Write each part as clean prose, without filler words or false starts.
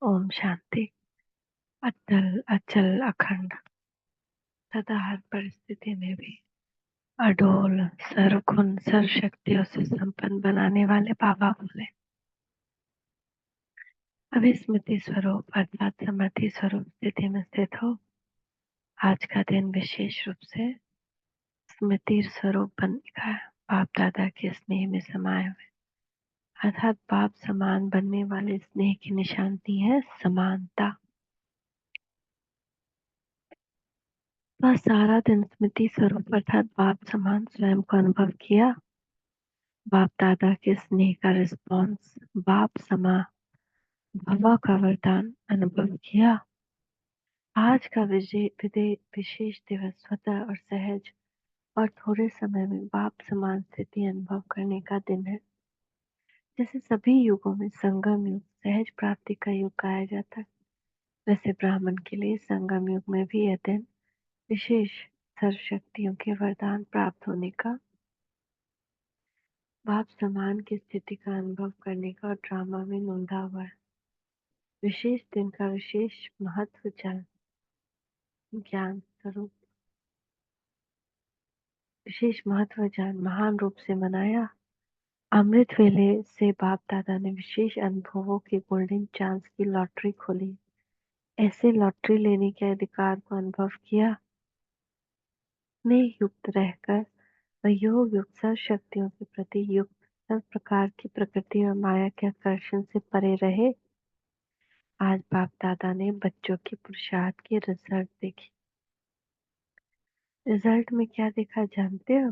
ओम शांति। अटल अचल अखंड तथा हर परिस्थिति में भी अडोल सर्वगुण सर्व शक्तियों से संपन्न बनाने वाले बाबा बोले। अभी स्मृति स्वरूप अर्थात समाधि स्वरूप स्थिति में स्थित हो। आज का दिन विशेष रूप से स्मृति स्वरूप बनने का है। बाप दादा के स्नेह में समाये हुए अर्थात बाप समान बनने वाले स्नेह की निशानी है समानता। वह सारा दिन स्मृति स्वरूप अर्थात बाप समान स्वयं को अनुभव किया। बाप दादा के स्नेह का रिस्पॉन्स बाप समा भवा का वरदान अनुभव किया। आज का विशेष दिवस स्वतः और सहज और थोड़े समय में बाप समान स्थिति अनुभव करने का दिन है। जैसे सभी युगों में संगम युग सहज प्राप्ति का युग कहा जाता है, वैसे ब्राह्मण के लिए संगम युग में भी यह दिन विशेष सर्व शक्तियों के वरदान प्राप्त होने का, बाप समान की स्थिति का अनुभव करने का और ड्रामा में नोंदा हुआ है। विशेष दिन का विशेष महत्व ज्ञान स्वरूप विशेष महत्व जान महान रूप से मनाया। अमृत वेले से बाप दादा ने विशेष अनुभवों की गोल्डन चांस की लॉटरी खोली। ऐसे लॉटरी लेने के अधिकार को अनुभव किया। में युक्त रहकर व योग युक्त सर्व शक्तियों के प्रति युक्त सब प्रकार की प्रकृति और माया के आकर्षण से परे रहे। आज बाप दादा ने बच्चों की पुरुषार्थ की रिजल्ट देखी। रिजल्ट में क्या देखा जानते हो?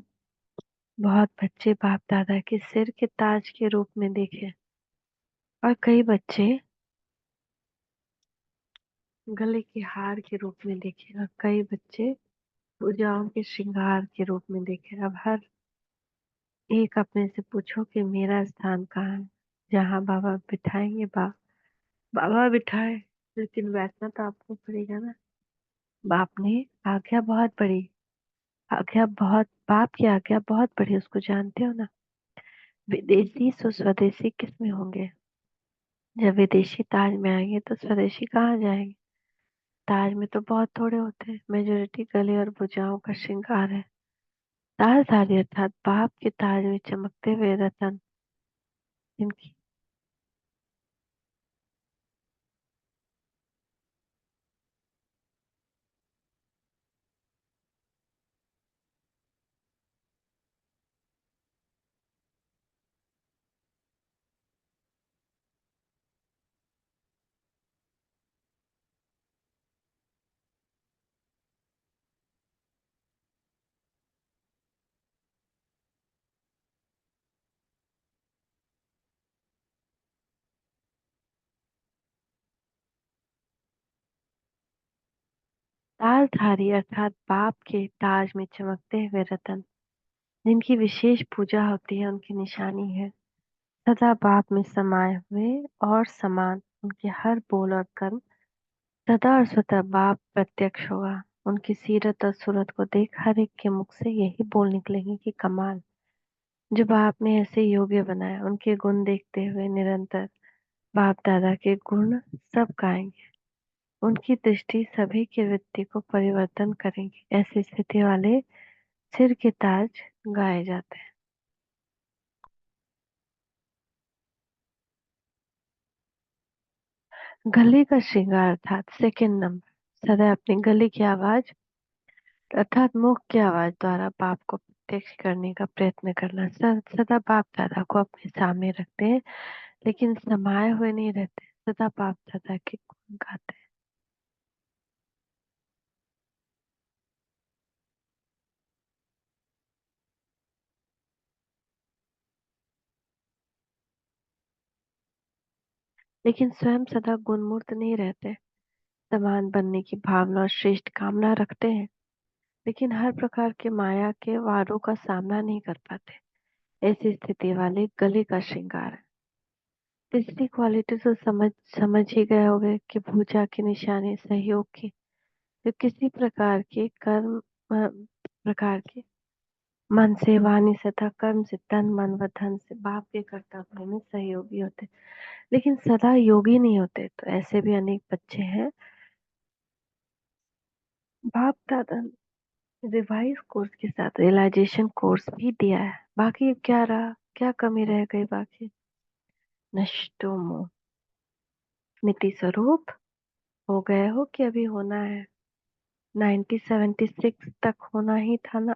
बहुत बच्चे बाप दादा के सिर के ताज के रूप में देखे और कई बच्चे गले के हार के रूप में देखे और कई बच्चे पूजाओं के श्रृंगार के रूप में देखे। अब हर एक अपने से पूछो कि मेरा स्थान कहाँ है, जहाँ बाबा बिठाएंगे बाबा बिठाए, लेकिन बैठना तो आपको पड़ेगा ना। बाप ने आज्ञा बहुत बड़ी, बाप की आज्ञा बहुत बड़ी, उसको जानते हो ना। विदेशी सो स्वदेशी किस में होंगे? जब विदेशी ताज में आएंगे तो स्वदेशी कहाँ जाएंगे? ताज में तो बहुत थोड़े होते हैं, मेजोरिटी गले और भुजाओं का श्रृंगार है। ताजधारी अर्थात बाप के ताज में चमकते हुए रतन, जिनकी ताजधारी अर्थात बाप के ताज में चमकते हुए रतन, जिनकी विशेष पूजा होती है, उनकी निशानी है सदा बाप में समाये हुए और समान। उनके हर बोल और कर्म सदा और स्वतः बाप प्रत्यक्ष होगा। उनकी सीरत और सूरत को देख हर एक के मुख से यही बोल निकलेंगे कि कमाल, जो बाप ने ऐसे योग्य बनाया। उनके गुण देखते हुए निरंतर बाप दादा के गुण सब गाएंगे। उनकी दृष्टि सभी की वृत्ति को परिवर्तन करेगी। ऐसी स्थिति वाले सिर के ताज गाए जाते हैं। गले का श्रृंगार अर्थात सेकंड नंबर, सदा अपने गले की आवाज अर्थात मुख की आवाज द्वारा बाप को प्रत्यक्ष करने का प्रयत्न करना। सदा बाप दादा को अपने सामने रखते हैं, लेकिन समाये हुए नहीं रहते, सदा बाप दादा के गुण गाते हैं। लेकिन स्वयं सदा गुणमूर्त नहीं रहते, समान बनने की भावना और श्रेष्ठ कामना रखते हैं, लेकिन हर प्रकार के माया के वारों का सामना नहीं कर पाते। ऐसी स्थिति वाले गले का श्रृंगार है। तीसरी क्वालिटी तो समझ ही गए होंगे कि भुजा की निशानी सहयोग की, जो किसी प्रकार के कर्म प्रकार के मन से, वाणी से तथा कर्म से, तन मन व धन से बाप के कर्तव्य में सहयोगी होते, लेकिन सदा योगी नहीं होते। तो ऐसे भी अनेक बच्चे हैं। बाप दादा ने रिवाइज कोर्स के साथ रियलाइजेशन कोर्स भी दिया है। बाकी क्या रहा, क्या कमी रह गई बाकी? नष्टो मोह मिति स्वरूप हो गए हो कि अभी होना है? 1976 तक होना ही था ना।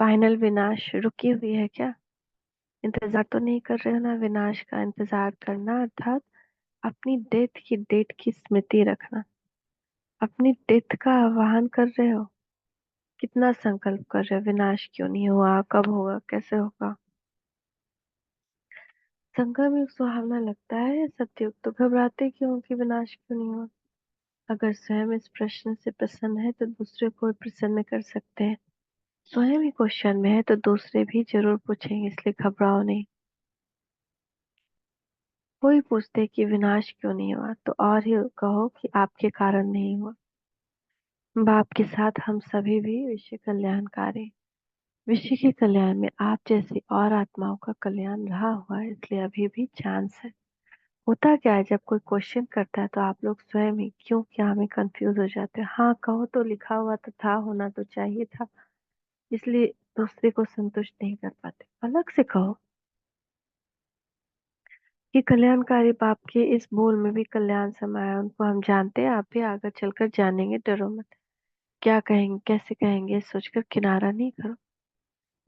फाइनल विनाश रुकी हुई है क्या? इंतजार तो नहीं कर रहे हो ना विनाश का? इंतजार करना अर्थात अपनी डेथ की डेट की स्मृति रखना। अपनी डेथ का आह्वान कर रहे हो। कितना संकल्प कर रहे हो, विनाश क्यों नहीं हुआ, कब होगा, कैसे होगा? संगम युग सुहावना लगता है, सत्युग तो घबराते क्यों हो कि विनाश क्यों नहीं हुआ? अगर स्वयं इस प्रश्न से प्रसन्न है तो दूसरे को भी प्रसन्न कर सकते हैं। स्वयं ही क्वेश्चन में है तो दूसरे भी जरूर पूछेंगे, इसलिए घबराओ नहीं। कोई पूछते कि विनाश क्यों नहीं हुआ तो और ही कहो कि आपके कारण नहीं हुआ। बाप के साथ हम सभी भी विश्व कल्याणकारी। विश्व के कल्याण में आप जैसी और आत्माओं का कल्याण रहा हुआ है, इसलिए अभी भी चांस है। होता क्या है, जब कोई क्वेश्चन करता है तो आप लोग स्वयं ही क्यों क्या में कंफ्यूज हो जाते हैं। हाँ कहो तो लिखा हुआ तो था, होना तो चाहिए था, इसलिए दूसरे को संतुष्ट नहीं कर पाते। अलग से कहो कि कल्याणकारी बाप के इस बोल में भी कल्याण समाया है, उनको हम जानते हैं, आप भी आगे चलकर जानेंगे, डरो मत। क्या कहेंगे, कैसे कहेंगे, सोचकर किनारा नहीं करो।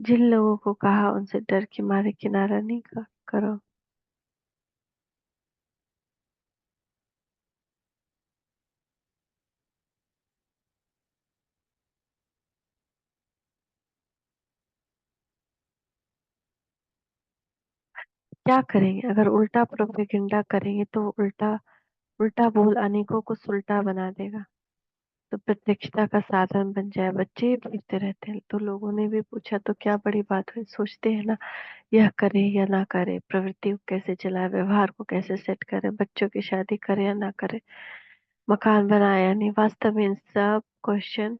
जिन लोगों को कहा उनसे डर के मारे किनारा नहीं करो। क्या करेंगे अगर उल्टा प्रोपेगेंडा करेंगे तो उल्टा उल्टा बोल अनेकों को सुलटा बना देगा। तो प्रत्यक्षता का साधन बन जाए। बच्चे ही पूछते रहते हैं, तो लोगों ने भी पूछा तो क्या बड़ी बात हुई, सोचते हैं ना, यह करे या ना करे, प्रवृत्ति को कैसे चलाए, व्यवहार को कैसे सेट करे, बच्चों की शादी करे या ना करे, मकान बनाए या नहीं। वास्तव में इन सब क्वेश्चन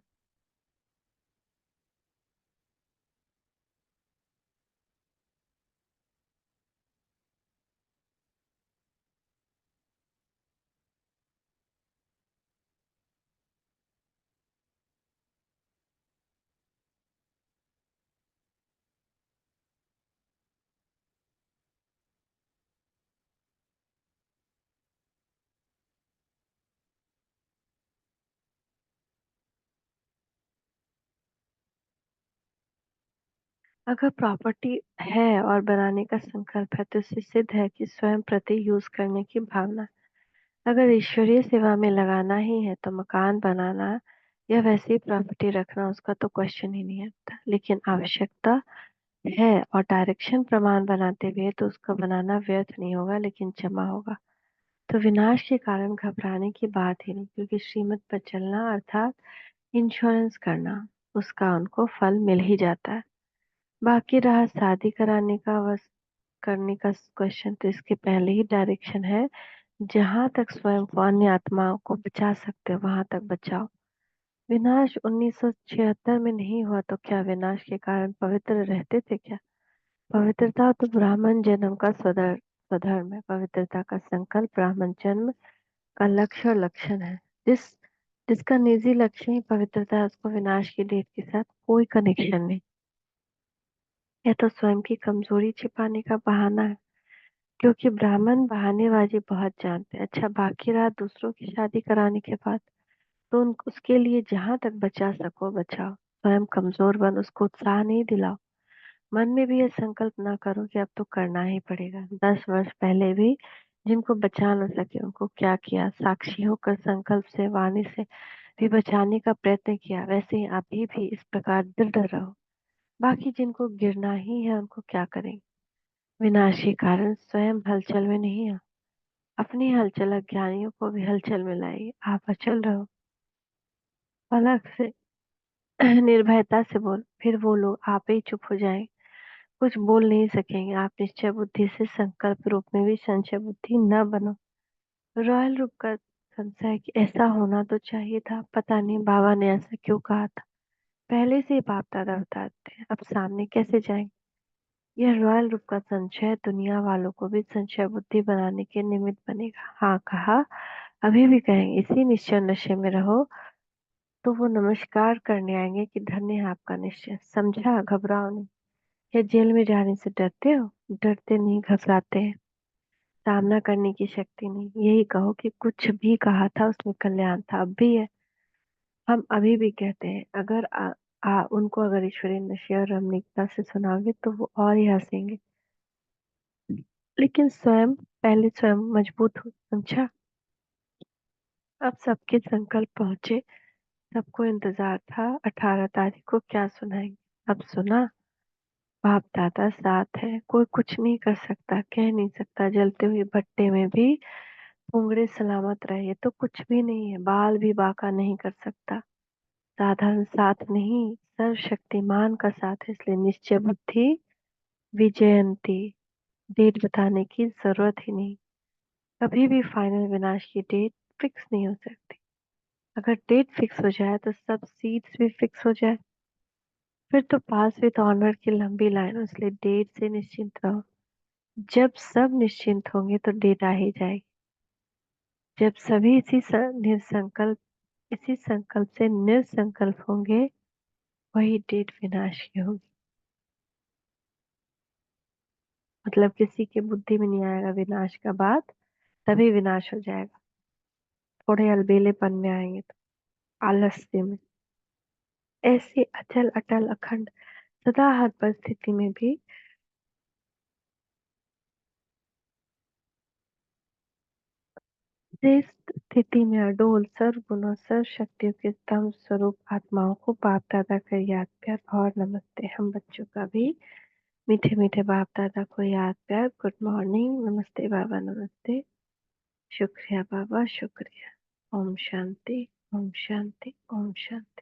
अगर प्रॉपर्टी है और बनाने का संकल्प है तो इससे सिद्ध है कि स्वयं प्रति यूज करने की भावना। अगर ईश्वरीय सेवा में लगाना ही है तो मकान बनाना या वैसे ही प्रॉपर्टी रखना, उसका तो क्वेश्चन ही नहीं आता। लेकिन आवश्यकता है और डायरेक्शन प्रमाण बनाते हुए तो उसका बनाना व्यर्थ नहीं होगा, लेकिन जमा होगा। तो विनाश के कारण घबराने की बात ही नहीं, क्योंकि श्रीमत पर चलना अर्थात इंश्योरेंस करना, उसका उनको फल मिल ही जाता है। बाकी रहा शादी कराने का बस करने का क्वेश्चन, तो इसके पहले ही डायरेक्शन है। जहां तक स्वयं को अन्य आत्माओं को बचा सकते हो वहां तक बचाओ। विनाश 1976 में नहीं हुआ तो क्या विनाश के कारण पवित्र रहते थे क्या? पवित्रता तो ब्राह्मण जन्म का स्वधर्म है। पवित्रता का संकल्प ब्राह्मण जन्म का लक्ष्य और लक्षण है। जिस जिसका निजी लक्ष्य ही पवित्रता है, उसको विनाश की डेट के साथ कोई कनेक्शन नहीं। यह तो स्वयं की कमजोरी छिपाने का बहाना है, क्योंकि ब्राह्मण बहानेबाजी बहुत जानते हैं। अच्छा बाकी रहा दूसरों की शादी कराने के बाद, तो उसके लिए जहां तक बचा सको बचाओ। स्वयं कमजोर बन, उसको उत्साह नहीं दिलाओ। मन में भी यह संकल्प ना करो कि अब तो करना ही पड़ेगा। 10 वर्ष पहले भी जिनको बचा न सके उनको क्या किया, साक्षी होकर संकल्प से, वाणी से भी बचाने का प्रयत्न किया। वैसे ही अभी भी इस प्रकार दृढ़ रहो। बाकी जिनको गिरना ही है उनको क्या करें? विनाश के कारण स्वयं हलचल में नहीं हो, अपनी हलचल अज्ञानियों को भी हलचल में लाएगी। आप अचल रहो, अलग से निर्भयता से बोल, फिर वो लोग आप ही चुप हो जाएं, कुछ बोल नहीं सकेंगे। आप निश्चय बुद्धि से संकल्प रूप में भी संशय बुद्धि न बनो। रॉयल रूप का संशय कि ऐसा होना तो चाहिए था, पता नहीं बाबा ने ऐसा क्यों कहा था। पहले से ही बाप दादा बताते हैं, अब सामने कैसे जाएंगे। यह रॉयल रूप का संचय दुनिया वालों को भी संचय बुद्धि बनाने के निमित्त बनेगा। हाँ कहा, अभी भी कहेंगे इसी निश्चय नशे में रहो, तो वो नमस्कार करने आएंगे कि धन्य है आपका निश्चय। समझा, घबराओ नहीं। या जेल में जाने से डरते हो? डरते नहीं, घबराते हैं। सामना करने की शक्ति नहीं। यही कहो कि कुछ भी कहा था उसमें कल्याण था, अब भी है। हम अभी भी कहते हैं, अगर उनको अगर ईश्वरीय नशे और रमणीकता से सुनाओगे तो वो और ही हंसेंगे। लेकिन स्वयं, पहले स्वयं मजबूत हो। समझा। अब सबके संकल्प पहुंचे, सबको इंतजार था 18 तारीख को क्या सुनाएंगे। अब सुना, बाप दादा साथ है, कोई कुछ नहीं कर सकता, कह नहीं सकता। जलते हुए भट्टे में भी पुंगड़े सलामत रहे तो कुछ भी नहीं है, बाल भी बांका नहीं कर सकता। साधारण साथ नहीं, सर्वशक्तिमान का साथ है। इसलिए निश्चय बुद्धि विजयंती, डेट बताने की जरूरत ही नहीं। कभी भी फाइनल विनाश की डेट फिक्स नहीं हो सकती। अगर डेट फिक्स हो जाए तो सब सीट्स भी फिक्स हो जाए, फिर तो पास विद ऑनर की लंबी लाइन हो। इसलिए डेट से निश्चिंत रहो। जब सब निश्चिंत होंगे तो डेट आ ही जाएगी। जब सभी इसी संकल्प से निसंकल्प होंगे, वही डेट विनाश की होगी। मतलब किसी के बुद्धि में नहीं आएगा विनाश का बात, तभी विनाश हो जाएगा। थोड़े अलबेलेपन में आएंगे तो, आलस्य में। ऐसे अचल अटल अखंड सदा हर परिस्थिति में भी श्रेष्ठ स्थिति में अडोल सर्वगुणों सर्व शक्तियों के स्तंभ स्वरूप आत्माओं को बाप दादा का याद प्यार और नमस्ते। हम बच्चों का भी मीठे मीठे बाप दादा को याद प्यार, गुड मॉर्निंग, नमस्ते बाबा, नमस्ते, शुक्रिया बाबा, शुक्रिया। ओम शांति, ओम शांति, ओम शांति।